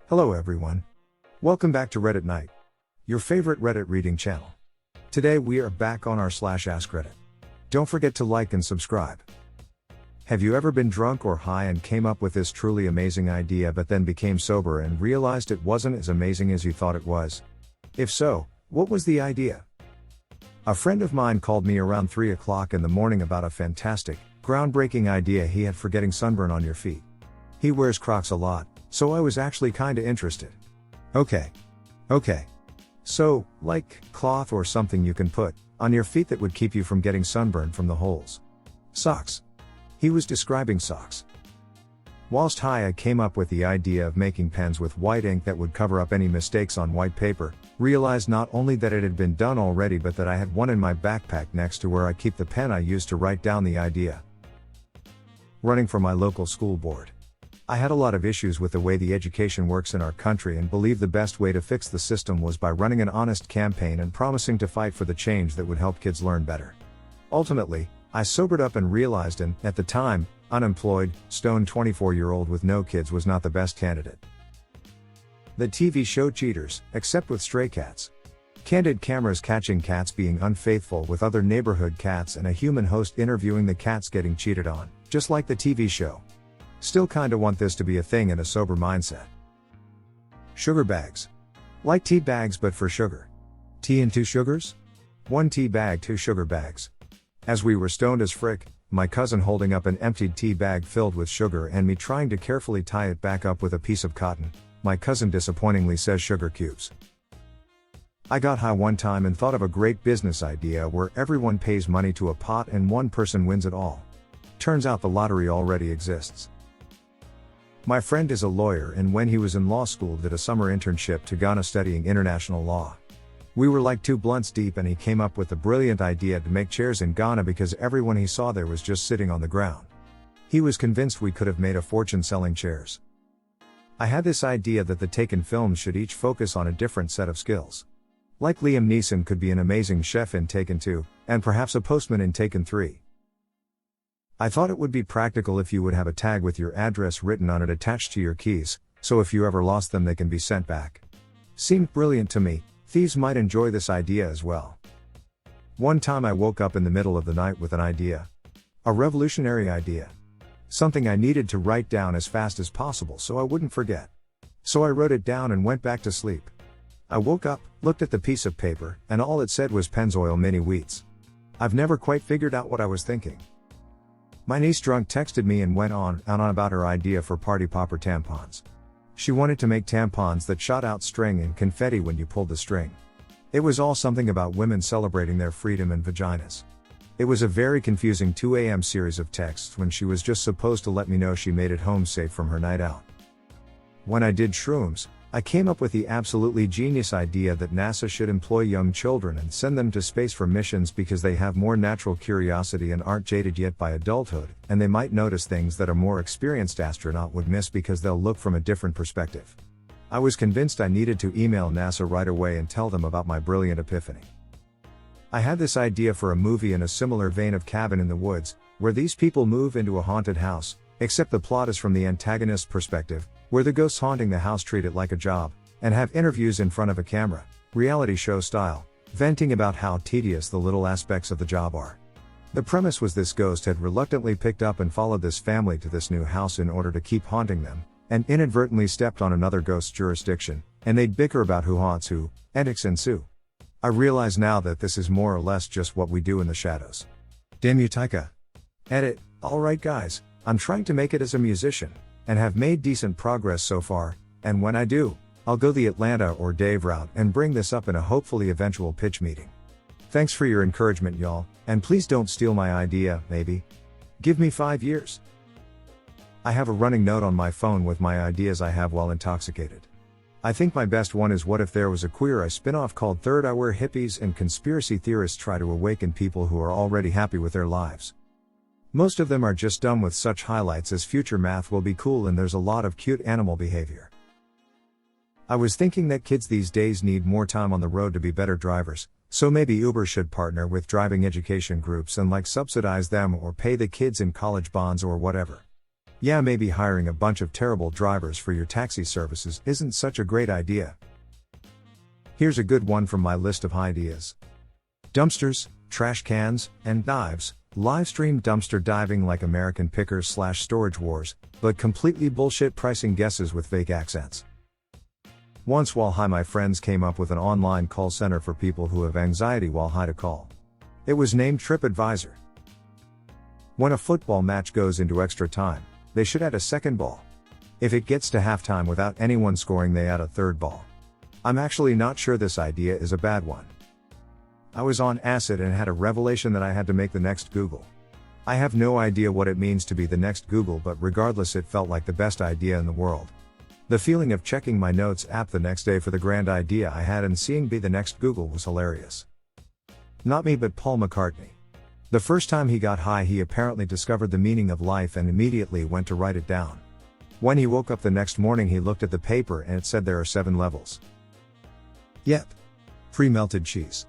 Hello everyone. Welcome back to Reddit Night, your favorite Reddit reading channel. Today we are back on our /askreddit. Don't forget to like and subscribe. Have you ever been drunk or high and came up with this truly amazing idea but then became sober and realized it wasn't as amazing as you thought it was? If so, what was the idea? A friend of mine called me around 3 o'clock in the morning about a fantastic, groundbreaking idea he had for getting sunburn on your feet. He wears Crocs a lot, so I was actually kinda interested. Okay. So, like, cloth or something you can put on your feet that would keep you from getting sunburned from the holes. Socks. He was describing socks. Whilst high, I came up with the idea of making pens with white ink that would cover up any mistakes on white paper, realized not only that it had been done already but that I had one in my backpack next to where I keep the pen I used to write down the idea. Running for my local school board. I had a lot of issues with the way the education works in our country and believed the best way to fix the system was by running an honest campaign and promising to fight for the change that would help kids learn better. Ultimately, I sobered up and realized an, at the time, unemployed, stoned 24-year-old with no kids was not the best candidate. The TV show Cheaters, except with stray cats. Candid cameras catching cats being unfaithful with other neighborhood cats and a human host interviewing the cats getting cheated on, just like the TV show. Still kinda want this to be a thing in a sober mindset. Sugar bags. Like tea bags but for sugar. Tea and 2 sugars? 1 tea bag, 2 sugar bags. As we were stoned as frick, my cousin holding up an emptied tea bag filled with sugar and me trying to carefully tie it back up with a piece of cotton, my cousin disappointingly says sugar cubes. I got high one time and thought of a great business idea where everyone pays money to a pot and one person wins it all. Turns out the lottery already exists. My friend is a lawyer and when he was in law school did a summer internship to Ghana studying international law. We were like 2 blunts deep and he came up with the brilliant idea to make chairs in Ghana because everyone he saw there was just sitting on the ground. He was convinced we could have made a fortune selling chairs. I had this idea that the Taken films should each focus on a different set of skills. Like Liam Neeson could be an amazing chef in Taken 2, and perhaps a postman in Taken 3. I thought it would be practical if you would have a tag with your address written on it attached to your keys, so if you ever lost them they can be sent back. Seemed brilliant to me, thieves might enjoy this idea as well. One time I woke up in the middle of the night with an idea. A revolutionary idea. Something I needed to write down as fast as possible so I wouldn't forget. So I wrote it down and went back to sleep. I woke up, looked at the piece of paper, and all it said was Pennzoil Mini Wheats. I've never quite figured out what I was thinking. My niece drunk texted me and went on about her idea for party popper tampons. She wanted to make tampons that shot out string and confetti when you pulled the string. It was all something about women celebrating their freedom and vaginas. It was a very confusing 2 a.m. series of texts when she was just supposed to let me know she made it home safe from her night out. When I did shrooms, I came up with the absolutely genius idea that NASA should employ young children and send them to space for missions because they have more natural curiosity and aren't jaded yet by adulthood, and they might notice things that a more experienced astronaut would miss because they'll look from a different perspective. I was convinced I needed to email NASA right away and tell them about my brilliant epiphany. I had this idea for a movie in a similar vein of Cabin in the Woods, where these people move into a haunted house, except the plot is from the antagonist's perspective, where the ghosts haunting the house treat it like a job, and have interviews in front of a camera, reality show style, venting about how tedious the little aspects of the job are. The premise was this ghost had reluctantly picked up and followed this family to this new house in order to keep haunting them, and inadvertently stepped on another ghost's jurisdiction, and they'd bicker about who haunts who, antics ensue. I realize now that this is more or less just what we do in the shadows. Damn you Taika. Edit. Alright guys, I'm trying to make it as a musician, and have made decent progress so far, and when I do, I'll go the Atlanta or Dave route and bring this up in a hopefully eventual pitch meeting. Thanks for your encouragement y'all, and please don't steal my idea, maybe. Give me 5 years. I have a running note on my phone with my ideas I have while intoxicated. I think my best one is what if there was a Queer Eye spin-off called Third Eye where hippies and conspiracy theorists try to awaken people who are already happy with their lives. Most of them are just dumb with such highlights as future math will be cool and there's a lot of cute animal behavior. I was thinking that kids these days need more time on the road to be better drivers, so maybe Uber should partner with driving education groups and subsidize them or pay the kids in college bonds or whatever. Yeah, maybe hiring a bunch of terrible drivers for your taxi services isn't such a great idea. Here's a good one from my list of ideas. Dumpsters, trash cans, and dives. Livestream dumpster diving like American Pickers/Storage Wars, but completely bullshit pricing guesses with fake accents. Once while high, my friends came up with an online call center for people who have anxiety while high to call. It was named TripAdvisor. When a football match goes into extra time, they should add a second ball. If it gets to halftime without anyone scoring, they add a third ball. I'm actually not sure this idea is a bad one. I was on acid and had a revelation that I had to make the next Google. I have no idea what it means to be the next Google, but regardless, it felt like the best idea in the world. The feeling of checking my notes app the next day for the grand idea I had and seeing be the next Google was hilarious. Not me, but Paul McCartney. The first time he got high, he apparently discovered the meaning of life and immediately went to write it down. When he woke up the next morning, he looked at the paper and it said there are 7 levels. Yep. Pre-melted cheese.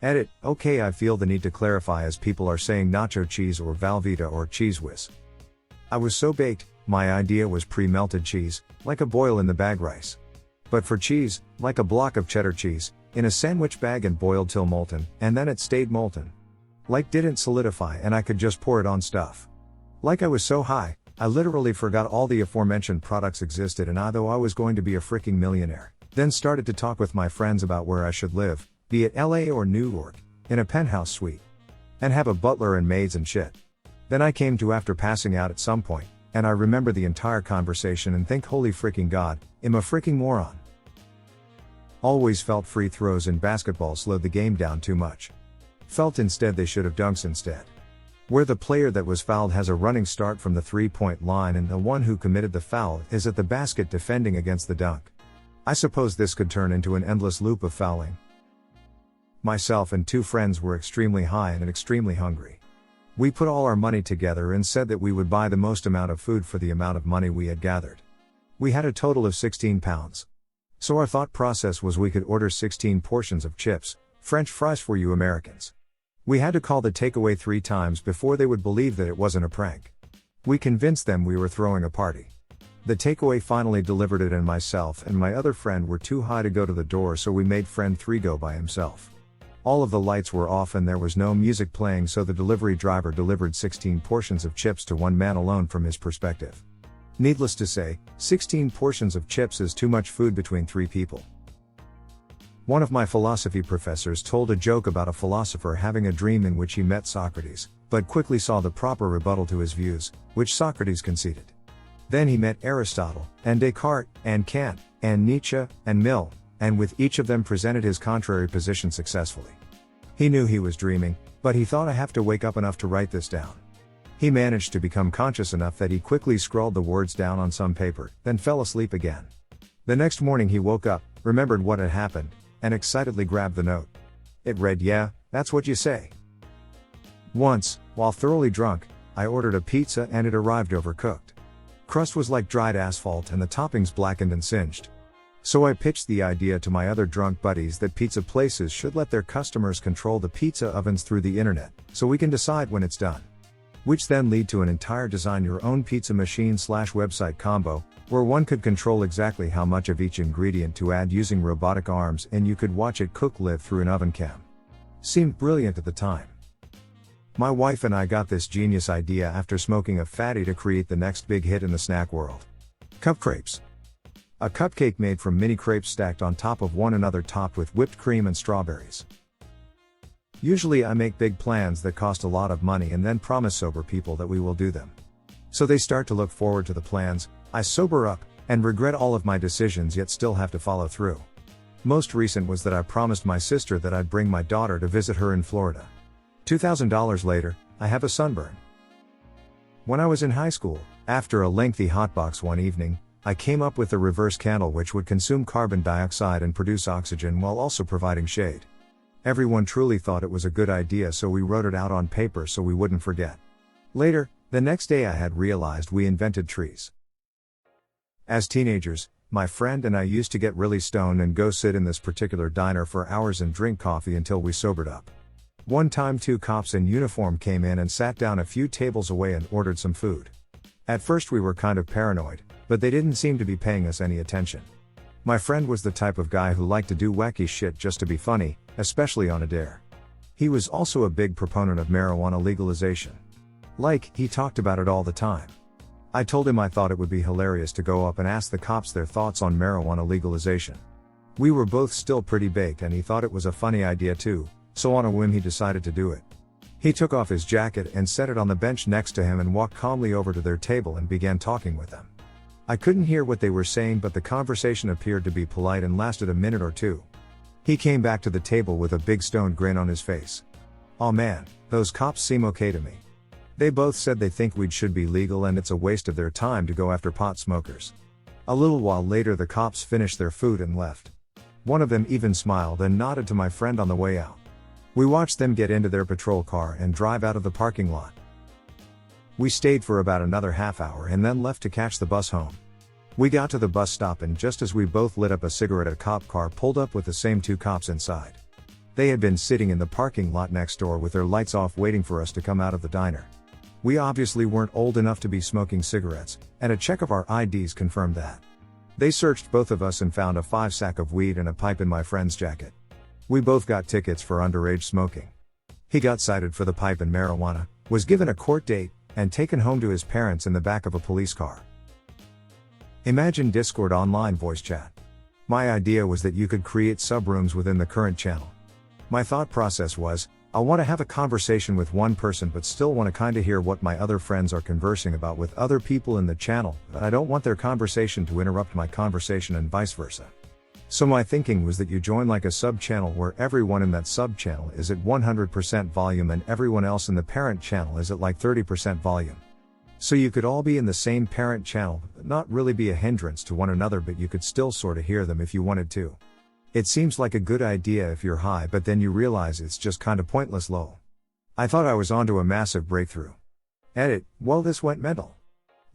Edit, okay, I feel the need to clarify as people are saying nacho cheese or Velveeta or Cheese Whiz. I was so baked, my idea was pre-melted cheese, like a boil in the bag rice. But for cheese, like a block of cheddar cheese, in a sandwich bag and boiled till molten, and then it stayed molten. Like didn't solidify and I could just pour it on stuff. Like I was so high, I literally forgot all the aforementioned products existed, and though I was going to be a freaking millionaire, then started to talk with my friends about where I should live, be it LA or New York, in a penthouse suite. And have a butler and maids and shit. Then I came to after passing out at some point, and I remember the entire conversation and think, holy freaking god, I'm a freaking moron. Always felt free throws in basketball slowed the game down too much. Felt instead they should have dunks instead. Where the player that was fouled has a running start from the 3-point line and the one who committed the foul is at the basket defending against the dunk. I suppose this could turn into an endless loop of fouling. Myself and 2 friends were extremely high and extremely hungry. We put all our money together and said that we would buy the most amount of food for the amount of money we had gathered. We had a total of 16 pounds. So our thought process was we could order 16 portions of chips, French fries for you Americans. We had to call the takeaway 3 times before they would believe that it wasn't a prank. We convinced them we were throwing a party. The takeaway finally delivered it, and myself and my other friend were too high to go to the door, so we made friend 3 go by himself. All of the lights were off and there was no music playing, so the delivery driver delivered 16 portions of chips to one man alone from his perspective. Needless to say, 16 portions of chips is too much food between 3 people. One of my philosophy professors told a joke about a philosopher having a dream in which he met Socrates, but quickly saw the proper rebuttal to his views, which Socrates conceded. Then he met Aristotle, and Descartes, and Kant, and Nietzsche, and Mill, and with each of them presented his contrary position successfully. He knew he was dreaming, but he thought, I have to wake up enough to write this down. He managed to become conscious enough that he quickly scrawled the words down on some paper, then fell asleep again. The next morning he woke up, remembered what had happened, and excitedly grabbed the note. It read, yeah, that's what you say. Once, while thoroughly drunk, I ordered a pizza and it arrived overcooked. Crust was like dried asphalt and the toppings blackened and singed. So I pitched the idea to my other drunk buddies that pizza places should let their customers control the pizza ovens through the internet, so we can decide when it's done. Which then lead to an entire design your own pizza machine/website combo, where one could control exactly how much of each ingredient to add using robotic arms, and you could watch it cook live through an oven cam. Seemed brilliant at the time. My wife and I got this genius idea after smoking a fatty to create the next big hit in the snack world. Cup crepes. A cupcake made from mini crepes stacked on top of one another, topped with whipped cream and strawberries. Usually I make big plans that cost a lot of money and then promise sober people that we will do them. So they start to look forward to the plans, I sober up, and regret all of my decisions yet still have to follow through. Most recent was that I promised my sister that I'd bring my daughter to visit her in Florida. $2,000 later, I have a sunburn. When I was in high school, after a lengthy hotbox one evening, I came up with a reverse candle which would consume carbon dioxide and produce oxygen while also providing shade. Everyone truly thought it was a good idea, so we wrote it out on paper so we wouldn't forget. Later, the next day, I had realized we invented trees. As teenagers, my friend and I used to get really stoned and go sit in this particular diner for hours and drink coffee until we sobered up. One time 2 cops in uniform came in and sat down a few tables away and ordered some food. At first we were kind of paranoid, but they didn't seem to be paying us any attention. My friend was the type of guy who liked to do wacky shit just to be funny, especially on a dare. He was also a big proponent of marijuana legalization. He talked about it all the time. I told him I thought it would be hilarious to go up and ask the cops their thoughts on marijuana legalization. We were both still pretty baked and he thought it was a funny idea too, so on a whim he decided to do it. He took off his jacket and set it on the bench next to him and walked calmly over to their table and began talking with them. I couldn't hear what they were saying, but the conversation appeared to be polite and lasted a minute or two. He came back to the table with a big stoned grin on his face. "Aw man, those cops seem okay to me. They both said they think weed should be legal and it's a waste of their time to go after pot smokers." A little while later the cops finished their food and left. One of them even smiled and nodded to my friend on the way out. We watched them get into their patrol car and drive out of the parking lot. We stayed for about another half hour and then left to catch the bus home. We got to the bus stop and just as we both lit up a cigarette, a cop car pulled up with the same two cops inside. They had been sitting in the parking lot next door with their lights off waiting for us to come out of the diner. We obviously weren't old enough to be smoking cigarettes, and a check of our IDs confirmed that. They searched both of us and found a 5-sack of weed and a pipe in my friend's jacket. We both got tickets for underage smoking. He got cited for the pipe and marijuana, was given a court date, and taken home to his parents in the back of a police car. Imagine Discord online voice chat. My idea was that you could create subrooms within the current channel. My thought process was, I want to have a conversation with one person but still want to kinda hear what my other friends are conversing about with other people in the channel, but I don't want their conversation to interrupt my conversation and vice versa. So my thinking was that you join like a sub-channel where everyone in that sub-channel is at 100% volume and everyone else in the parent channel is at like 30% volume. So you could all be in the same parent channel, but not really be a hindrance to one another, but you could still sorta hear them if you wanted to. It seems like a good idea if you're high, but then you realize it's just kinda pointless lol. I thought I was onto a massive breakthrough. Edit, well this went mental.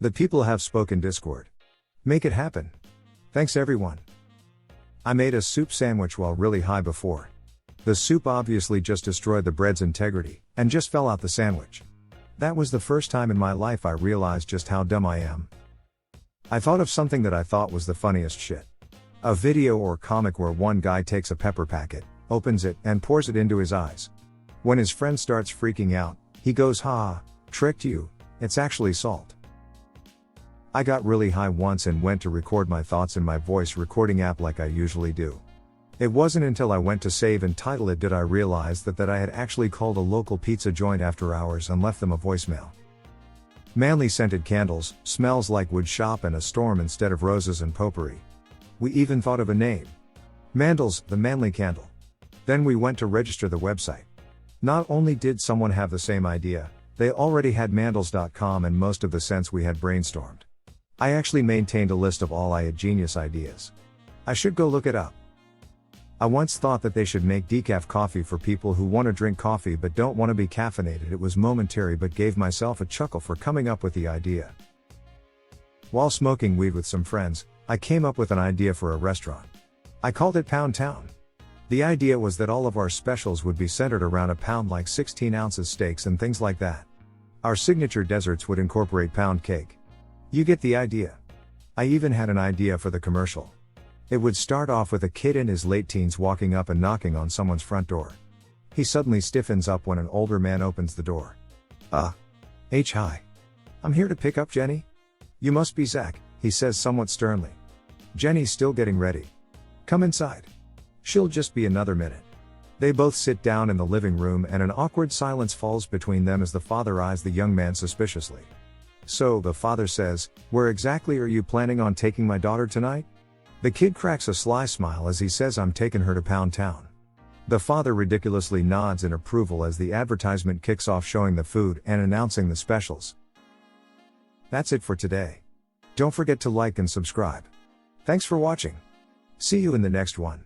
The people have spoken Discord. Make it happen. Thanks everyone. I made a soup sandwich while really high before. The soup obviously just destroyed the bread's integrity, and just fell out the sandwich. That was the first time in my life I realized just how dumb I am. I thought of something that I thought was the funniest shit. A video or comic where one guy takes a pepper packet, opens it, and pours it into his eyes. When his friend starts freaking out, he goes, "Ha, tricked you, it's actually salt." I got really high once and went to record my thoughts in my voice recording app like I usually do. It wasn't until I went to save and title it did I realize that I had actually called a local pizza joint after hours and left them a voicemail. Manly scented candles, smells like wood shop and a storm instead of roses and potpourri. We even thought of a name. Mandels, the manly candle. Then we went to register the website. Not only did someone have the same idea, they already had mandels.com and most of the scents we had brainstormed. I actually maintained a list of all I had genius ideas. I should go look it up. I once thought that they should make decaf coffee for people who want to drink coffee but don't want to be caffeinated. It was momentary but gave myself a chuckle for coming up with the idea. While smoking weed with some friends, I came up with an idea for a restaurant. I called it Pound Town. The idea was that all of our specials would be centered around a pound, like 16 ounces steaks and things like that. Our signature desserts would incorporate pound cake. You get the idea. I even had an idea for the commercial. It would start off with a kid in his late teens walking up and knocking on someone's front door. He suddenly stiffens up when an older man opens the door. Hi. I'm here to pick up Jenny. You must be Zach, he says somewhat sternly. Jenny's still getting ready. Come inside. She'll just be another minute. They both sit down in the living room and an awkward silence falls between them as the father eyes the young man suspiciously. So, the father says, "Where exactly are you planning on taking my daughter tonight?" The kid cracks a sly smile as he says, "I'm taking her to Pound Town." The father ridiculously nods in approval as the advertisement kicks off showing the food and announcing the specials. That's it for today. Don't forget to like and subscribe. Thanks for watching. See you in the next one.